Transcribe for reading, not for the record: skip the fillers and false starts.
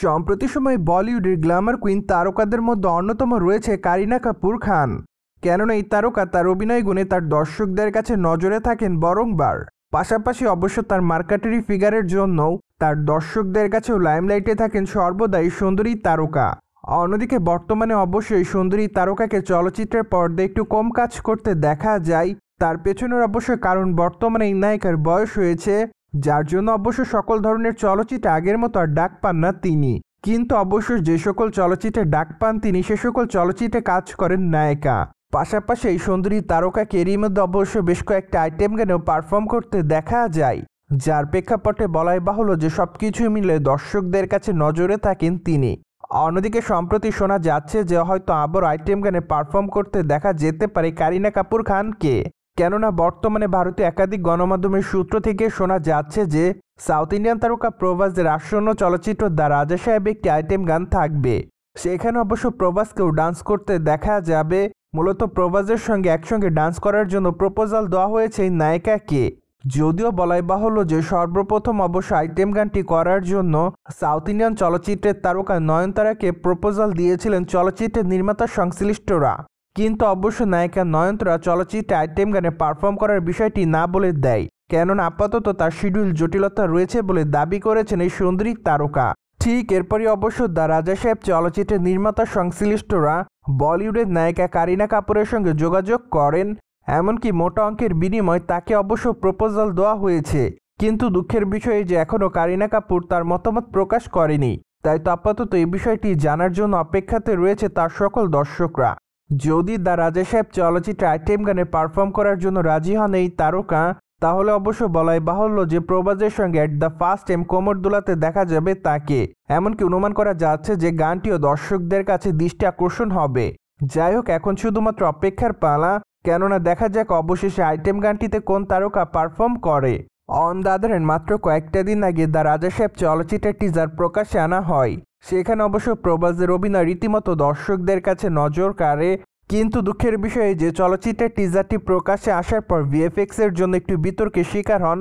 সম্প্রতি সময়ে বলিউডের গ্ল্যামার কুইন তারকাদের মধ্যে অন্যতম রয়েছে কারিনা কাপুর খান। কেননা এই তারকা তার অভিনয় গুণে তার দর্শকদের কাছে নজরে থাকেন বারংবার। পাশাপাশি অবশ্য তার মার্কেটারি ফিগারের জন্যও তার দর্শকদের কাছেও লাইমলাইটে থাকেন সর্বদাই সুন্দরী তারকা। অন্যদিকে বর্তমানে অবশ্যই সুন্দরী তারকাকে চলচ্চিত্রের পর্দায় একটু কম কাজ করতে দেখা যায়। তার পেছনের অবশ্য কারণ বর্তমানে এই নায়িকার বয়স হয়েছে, যার জন্য অবশ্য সকল ধরনের চলচ্চিত্রে আগের মতো আর ডাক পান না তিনি। কিন্তু অবশ্য যে সকল চলচ্চিত্রে ডাক পান তিনি, সে সকল চলচ্চিত্রে কাজ করেন নায়িকা। পাশাপাশি এই সুন্দরী তারকাকে এরই মধ্যে অবশ্য বেশ কয়েকটা আইটেম গানেও পারফর্ম করতে দেখা যায়, যার প্রেক্ষাপটে বলাই বাহুল্য যে সবকিছু মিলে দর্শকদের কাছে নজরে থাকেন তিনি। অন্যদিকে সম্প্রতি শোনা যাচ্ছে যে হয়তো আবার আইটেম গানে পারফর্ম করতে দেখা যেতে পারে কারিনা কাপুর খানকে। কেননা বর্তমানে ভারতীয় একাধিক গণমাধ্যমের সূত্র থেকে শোনা যাচ্ছে যে সাউথ ইন্ডিয়ান তারকা প্রভাসের আসন্ন চলচ্চিত্র দ্য রাজা সাহেব একটি আইটেম গান থাকবে। সেখানে অবশ্য প্রভাসকেও ডান্স করতে দেখা যাবে। মূলত প্রভাসের সঙ্গে একসঙ্গে ডান্স করার জন্য প্রপোজাল দেওয়া হয়েছে এই নায়িকাকে। যদিও বলাই বাহুল্য যে সর্বপ্রথম অবশ্য আইটেম গানটি করার জন্য সাউথ ইন্ডিয়ান চলচ্চিত্রের তারকা নয়নতারাকে প্রপোজাল দিয়েছিলেন চলচ্চিত্রের নির্মাতা সংশ্লিষ্টরা। কিন্তু অবশ্য নায়িকা নয়নতারা চলচ্চিত্রে আইটেম গানে পারফর্ম করার বিষয়টি না বলে দেয়, কেননা আপাতত তার শিডিউল জটিলতা রয়েছে বলে দাবি করেছেন এই সুন্দরী তারকা। ঠিক এরপরই অবশ্য দ্য রাজা সাহেব চলচ্চিত্রের নির্মাতা সংশ্লিষ্টরা বলিউডের নায়িকা কারিনা কাপুরের সঙ্গে যোগাযোগ করেন। এমনকি মোটা অঙ্কের বিনিময়ে তাকে অবশ্য প্রপোজাল দেওয়া হয়েছে। কিন্তু দুঃখের বিষয় যে এখনও কারিনা কাপুর তার মতামত প্রকাশ করেনি। তাই তো আপাতত এই বিষয়টি জানার জন্য অপেক্ষাতে রয়েছে তার সকল দর্শকরা। যদি দ্য রাজা সাহেব চলচ্চিত্রে আইটেম গানে পারফর্ম করার জন্য রাজি হন এই তারকা, তাহলে অবশ্য বলাই বাহুল্য যে প্রভাসের সঙ্গে এট দ্য ফার্স্ট টাইম কোমর দোলাতে দেখা যাবে তাকে। এমনকি অনুমান করা যাচ্ছে যে গানটিও দর্শকদের কাছে দৃষ্টি আকর্ষণ হবে। যাই হোক, এখন শুধুমাত্র অপেক্ষার পালা, কেননা দেখা যাক অবশেষে আইটেম গানটিতে কোন তারকা পারফর্ম করে। অন দ্য আদার হ্যান্ড, মাত্র কয়েকটা দিন আগে দ্য রাজা সাহেব চলচ্চিত্রের টিজার প্রকাশে আনা হয়। সেখানে অবশ্য প্রভাসের অভিনয় রীতিমতো দর্শকদের কাছে নজর কাড়ে। কিন্তু দুঃখের বিষয় যে চলচ্চিত্রের টিজারটি প্রকাশে আসার পর ভিএফএক্স এর জন্য একটু বিতর্কের শিকার হন